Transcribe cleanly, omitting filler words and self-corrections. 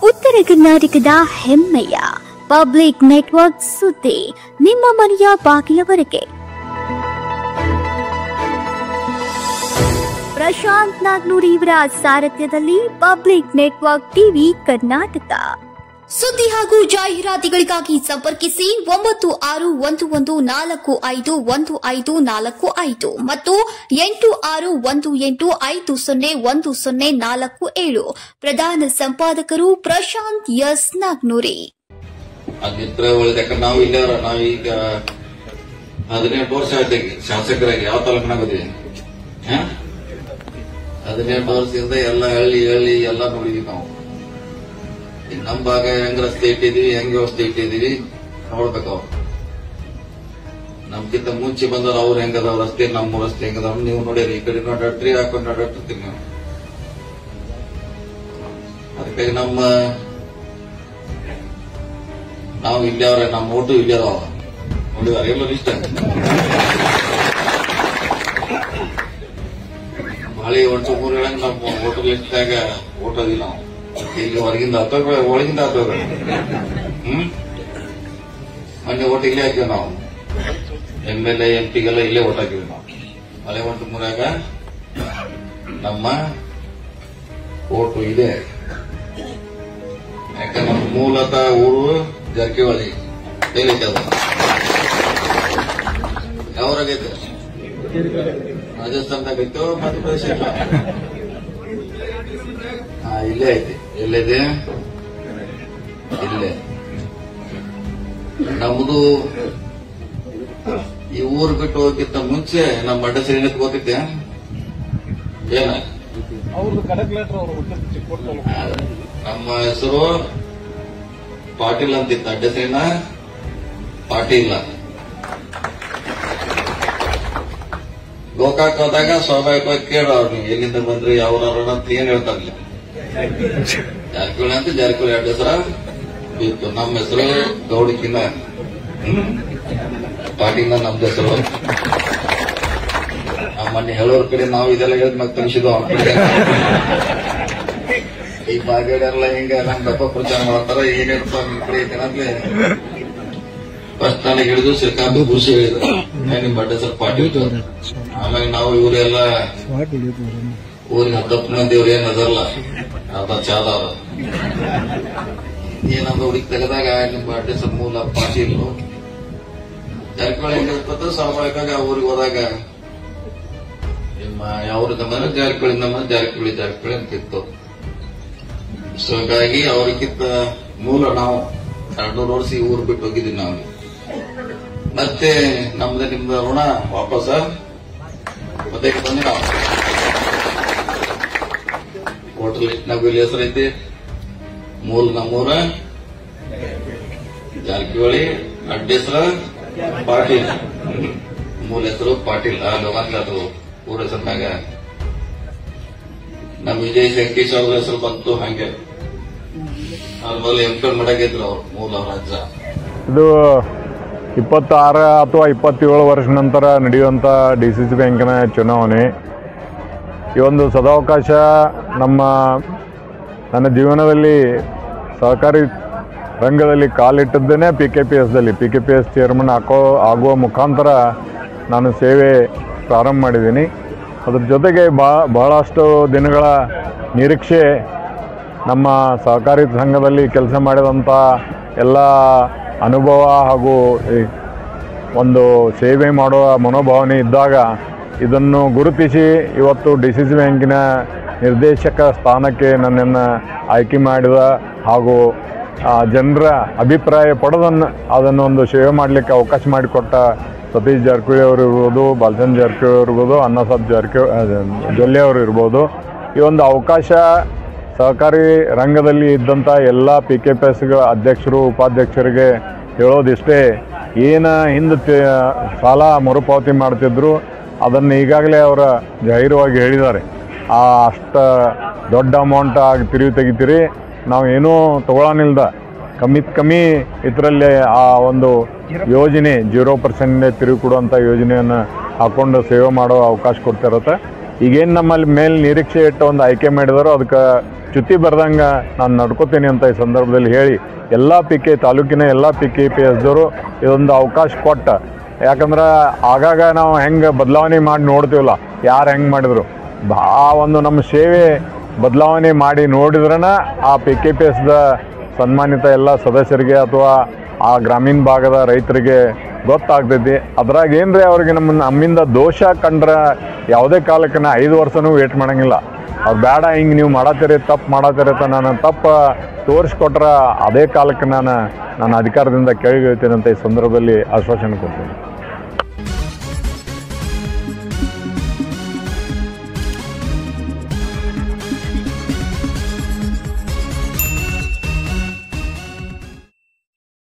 ಉತ್ತರ ಕರ್ನಾಟಕದ ಹೆಮ್ಮೆಯ ಪಬ್ಲಿಕ್ ನೆಟ್ವರ್ಕ್ ಸುದ್ದಿ ನಿಮ್ಮ ಮನೆಯ ಬಾಗಿಲವರೆಗೆ. ಪ್ರಶಾಂತ್ ನಾಗ್ನೂರಿ ಇವರ ಸಾರಥ್ಯದಲ್ಲಿ ಪಬ್ಲಿಕ್ ನೆಟ್ವರ್ಕ್ ಟಿವಿ ಕರ್ನಾಟಕ. ಸುದ್ದಿ ಹಾಗೂ ಜಾಹೀರಾತುಗಳಿಗಾಗಿ ಸಂಪರ್ಕಿಸಿ 9611451545 ಮತ್ತು 8618501047. ಪ್ರಧಾನ ಸಂಪಾದಕರು ಪ್ರಶಾಂತ್ ಎಸ್ ನಾಗ್ನೂರಿ. ನಾವೀಗ 18 ವರ್ಷ ಆಯ್ತು ಶಾಸಕರಾಗಿ. ಯಾವ ತಾಲೂಕಿನಾಗದೀವಿ? 18 ವರ್ಷದಿಂದ ಎಲ್ಲ ಹಳ್ಳಿ ಎಲ್ಲ ನೋಡಿದೀವಿ ನಾವು. ನಮ್ಮ ಭಾಗ ಹೆಂಗ್ ರಸ್ತೆ ಇಟ್ಟಿದೀವಿ, ಹೆಂಗ್ ವ್ಯವಸ್ಥೆ ಇಟ್ಟಿದೀವಿ ನೋಡ್ಬೇಕು. ಅವ್ರು ನಮ್ಗಿಂತ ಮುಂಚೆ ಬಂದವ್ರು ಅವ್ರು ಹೆಂಗದಾವ ರಸ್ತೆ, ನಮ್ಮ ರಸ್ತೆ ಹೆಂಗದಾವ ನೀವು ನೋಡಿರಿ. ಈ ಕಡೆ ನೋಡ್ರಿ ಹಾಕೊಂಡು ನೋಡಿರ್ತೀವಿ ನೀವು. ಅದಕ್ಕಾಗಿ ನಾವು ಇಲ್ಲೇ ಅವ್ರೆ, ನಮ್ಮ ಓಟು ಇಲ್ಲೇ ಅದಾವ ನೋಡಿದಾರ ಎಲ್ಲರೂ ಇಷ್ಟ. ಹಳಿ 1 3 ಹೇಳಂಗ್ ನಮ್ಮ ಓಟರ್ ಲಿಸ್ಟ್ನಾಗ ಓಟೋದಿಲ್ಲ ನಾವು. ಈಗ ಹೊರಗಿಂದ ಒಳಗಿಂದ ಮೊನ್ನೆ ಓಟ್ ಇಲ್ಲೇ ಹಾಕಿವಿ ನಾವು. MLA MP ಗೆಲ್ಲ ಇಲ್ಲೇ ಓಟ್ ಹಾಕಿವಿ ನಾವು. ಹಳೆ 1 3 ನಮ್ಮ ಓಟು ಇದೆ. ಯಾಕಂದ್ರೆ ನಮ್ಮ ಮೂಲತಃ ಊರು ಜಾರಕಿಹೊಳಿ. ಏನೈತೆ ಅದು? ಯಾವ್ರಾಗೈತೆ? ರಾಜಸ್ಥಾನದಾಗೈತೋ ಮಧ್ಯಪ್ರದೇಶ? ಇಲ್ಲೇ ಐತಿ. ಎಲ್ಲಿದೆ? ಇಲ್ಲೇ. ನಮ್ದು ಈ ಊರು ಬಿಟ್ಟು ಹೋಗಕ್ಕಿಂತ ಮುಂಚೆ ನಮ್ಮ ಅಡ್ಡ ಸರಿ ಗೊತ್ತಿತ್ತೆ ಏನ? ನಮ್ಮ ಹೆಸರು ಪಾಟೀಲ್ ಅಂತಿತ್ತು. ಅಡ್ಡ ಸರಿನ ಪಾಟೀಲ್. ಗೋಕಾಕ್ ಹೋದಾಗ ಸ್ವಾಭಾವಿಕವಾಗಿ ಕೇಳೋರು ನೀವು ಎಲ್ಲಿಂದ ಬಂದ್ರಿ ಅವ್ರ ಅಂತ ಏನ್ ಹೇಳ್ತಾರಲ್ಲ. ಜಾರಕಿಹೊಳಿ ಅಂತ ಜಾರಕಿಹೊಳಿ ಅಡ್ಡ ಹೆಸರ ಇತ್ತು. ನಮ್ಮ ಹೆಸರು ಗೌಡಿಕಿನ ಪಾಟೀಲ್ ನಮ್ದು ಹೆಸರು. ಮೊನ್ನೆ ಹೇಳೋರ್ ಕಡೆ ನಾವು ಇದೆಲ್ಲ ಹೇಳಿದ್ ಮತ್ತೆ ತನಿಸಿದ್ವು. ಅವ್ರ ಕಡೆ ಈ ಬಾಗೇಡೆಲ್ಲ ಹಿಂಗ ನಮ್ ದಪ್ಪ ಪ್ರಚಾರ ಮಾಡ್ತಾರ. ಏನಿರ್ತ ನಿಮ್ ಕಡೆ ಐತೇನಂದ್ರೆ ಫಸ್ಟ್ ನನಗೆ ಹಿಡಿದು ಶ್ರೀಕಾಂತ್ ಖುಷಿ ಹೇಳಿದ್ರು ನಿಮ್ ಬಡ್ಡೆ ಸರ್ ಪಾಟೀಲ್. ಆಮೇಲೆ ನಾವು ಇವರೆಲ್ಲ ಊರಿಗೆ 10 ಮಂದಿ ಇವ್ರು ಏನ್ ಅದರಲ್ಲ ಅರ್ಧ ಚಾದವ್ರ ಏನಂದ್ರೆ ಹುಡುಗಿ ತೆಗೆದಾಗ ನಿಮ್ ಬಡ್ಡೆ ಸರ್ ಮೂಲ ಪಾಟೀಲ್. ಜಾರಕಿಹೊಳಿ ಹೆಂಗಿರ್ತದ ಸ್ವಾಭಾವಿಕವಾಗಿ ಆ ಊರಿಗೆ ಹೋದಾಗ ನಿಮ್ಮ ಯಾವ್ರಿಂದ ಬಂದ್ರೆ ಜಾರಕಿಹೊಳಿ ಅಂತಿತ್ತು. ಸೊ ಹಾಗಾಗಿ ಅವ್ರಿಗಿಂತ ಮೂಲ ನಾವು 200 ವರ್ಷ ಈ ಊರು ಬಿಟ್ಟು ಹೋಗಿದ್ದೀವಿ ನಾವು. ಮತ್ತೆ ನಮ್ದು ನಿಮ್ದು ಋಣ ವಾಪಸ್ ಮತ್ತೆ ಬಂದು ನಾವು ಹೋಟೆಲ್ ಲಿಸ್ಟ್ನಾಗ ಇಲ್ಲಿ ಹೆಸರೈತಿ. ಮೂಲ ನಮ್ಮೂರ ಜಾರಕಿಹೊಳಿ, ಅಡ್ಡ ಹೆಸರು ಪಾಟೀಲ್, ಮೂಲ ಹೆಸರು ಪಾಟೀಲ್. ಅದು ಊರ ಹೆಸರಿನಾಗ ನಮ್ಮ ವಿಜಯ್ ಸಂಕೇಶ್ ಅವ್ರ ಹೆಸರು ಬಂತು. ಹಂಗೆ ಅವ್ರ ಮೊದಲು MP ಮಾಡಾಗಿದ್ರು ಅವ್ರು ಮೂಲ ರಾಜ್ಯ. ಇದು 26 ಅಥವಾ 27 ವರ್ಷ ನಂತರ ನಡೆಯುವಂಥ DCC ಬ್ಯಾಂಕಿನ ಚುನಾವಣೆ. ಈ ಒಂದು ಸದಾವಕಾಶ ನನ್ನ ಜೀವನದಲ್ಲಿ ಸಹಕಾರಿ ರಂಗದಲ್ಲಿ ಕಾಲಿಟ್ಟದ್ದೇನೆ PKPS ಚೇರ್ಮನ್ ಆಗುವ ಮುಖಾಂತರ ನಾನು ಸೇವೆ ಪ್ರಾರಂಭ ಮಾಡಿದ್ದೀನಿ. ಅದ್ರ ಜೊತೆಗೆ ಬಹಳಷ್ಟು ದಿನಗಳ ನಿರೀಕ್ಷೆ ನಮ್ಮ ಸಹಕಾರಿ ಸಂಘದಲ್ಲಿ ಕೆಲಸ ಮಾಡಿದಂಥ ಎಲ್ಲ ಅನುಭವ ಹಾಗೂ ಒಂದು ಸೇವೆ ಮಾಡುವ ಮನೋಭಾವನೆ ಇದ್ದಾಗ ಇದನ್ನು ಗುರುತಿಸಿ ಇವತ್ತು DCC ಬ್ಯಾಂಕಿನ ನಿರ್ದೇಶಕ ಸ್ಥಾನಕ್ಕೆ ನನ್ನನ್ನು ಆಯ್ಕೆ ಮಾಡಿದ ಹಾಗೂ ಜನರ ಅಭಿಪ್ರಾಯ ಪಡೆದನ್ನು ಅದನ್ನು ಒಂದು ಸೇವೆ ಮಾಡಲಿಕ್ಕೆ ಅವಕಾಶ ಮಾಡಿಕೊಟ್ಟ ಸತೀಶ್ ಜಾರಕಿಹೊಳಿ ಅವರು ಇರ್ಬೋದು, ಬಾಲಚಂದ್ರ ಜಾರಕಿಹೊಳಿ ಅವರು ಇರ್ಬೋದು, ಅನ್ನಸಾಬ್ ಜೊಲ್ಲೆ ಅವರು ಇರ್ಬೋದು. ಈ ಒಂದು ಅವಕಾಶ ಸಹಕಾರಿ ರಂಗದಲ್ಲಿ ಇದ್ದಂಥ ಎಲ್ಲ PKPS ಅಧ್ಯಕ್ಷರು ಉಪಾಧ್ಯಕ್ಷರಿಗೆ ಹೇಳೋದಿಷ್ಟೇ, ಹಿಂದೆ ಸಾಲ ಮರುಪಾವತಿ ಮಾಡ್ತಿದ್ರು ಅದನ್ನು ಈಗಾಗಲೇ ಅವರ ಜಾಹೀರವಾಗಿ ಹೇಳಿದ್ದಾರೆ. ಅಷ್ಟು ದೊಡ್ಡ ಅಮೌಂಟ್ ಆಗಿ ತಿರುಗಿ ತೆಗಿತೀರಿ, ನಾವು ಏನೂ ತಗೊಳ್ಳೋನಿಲ್ದ ಕಮ್ಮಿ ಇದರಲ್ಲಿ ಆ ಒಂದು ಯೋಜನೆ 0% ತಿರುಗಿ ಕೊಡುವಂಥ ಯೋಜನೆಯನ್ನು ಹಾಕ್ಕೊಂಡು ಸೇವೆ ಮಾಡೋ ಅವಕಾಶ ಕೊಡ್ತಿರುತ್ತೆ. ಈಗೇನು ನಮ್ಮಲ್ಲಿ ಮೇಲೆ ನಿರೀಕ್ಷೆ ಇಟ್ಟು ಒಂದು ಆಯ್ಕೆ ಮಾಡಿದಾರೋ ಅದಕ್ಕೆ ಚ್ಯುತಿ ಬರ್ದಂಗೆ ನಾನು ನಡ್ಕೋತೀನಿ ಅಂತ ಈ ಸಂದರ್ಭದಲ್ಲಿ ಹೇಳಿ ಎಲ್ಲ ತಾಲೂಕಿನ ಎಲ್ಲ PKPSದವರು ಇದೊಂದು ಅವಕಾಶ ಕೊಟ್ಟ. ಯಾಕಂದ್ರೆ ಆಗಾಗ ನಾವು ಹೆಂಗೆ ಬದಲಾವಣೆ ಮಾಡಿ ನೋಡ್ತೀವಲ್ಲ, ಯಾರು ಹೆಂಗೆ ಮಾಡಿದ್ರು ಒಂದು ನಮ್ಮ ಸೇವೆ ಬದಲಾವಣೆ ಮಾಡಿ ನೋಡಿದ್ರನ ಆ PKPSದ ಸನ್ಮಾನಿತ ಎಲ್ಲ ಸದಸ್ಯರಿಗೆ ಅಥವಾ ಆ ಗ್ರಾಮೀಣ ಭಾಗದ ರೈತರಿಗೆ ಗೊತ್ತಾಗ್ತೈತಿ. ಅದ್ರಾಗ ಏನ್ರಿ ಅವ್ರಿಗೆ ನಮ್ಮಿಂದ ದೋಷ ಕಂಡ್ರೆ ಯಾವುದೇ ಕಾಲಕ್ಕೆ 5 ವರ್ಷನೂ ವೇಟ್ ಮಾಡೋಂಗಿಲ್ಲ. ಅವ್ರು ಬೇಡ ಹಿಂಗೆ ನೀವು ಮಾಡತ್ತೀರಿ, ತಪ್ಪು ಮಾಡತ್ತೀರಿ ಅಂತ ನಾನು ತಪ್ಪು ತೋರಿಸ್ಕೊಟ್ರೆ ಅದೇ ಕಾಲಕ್ಕೆ ನಾನು ಅಧಿಕಾರದಿಂದ ಕೆಳಗಿಳ್ತೀನಿ ಅಂತ ಈ ಸಂದರ್ಭದಲ್ಲಿ ಆಶ್ವಾಸನೆ ಕೊಡ್ತೀನಿ.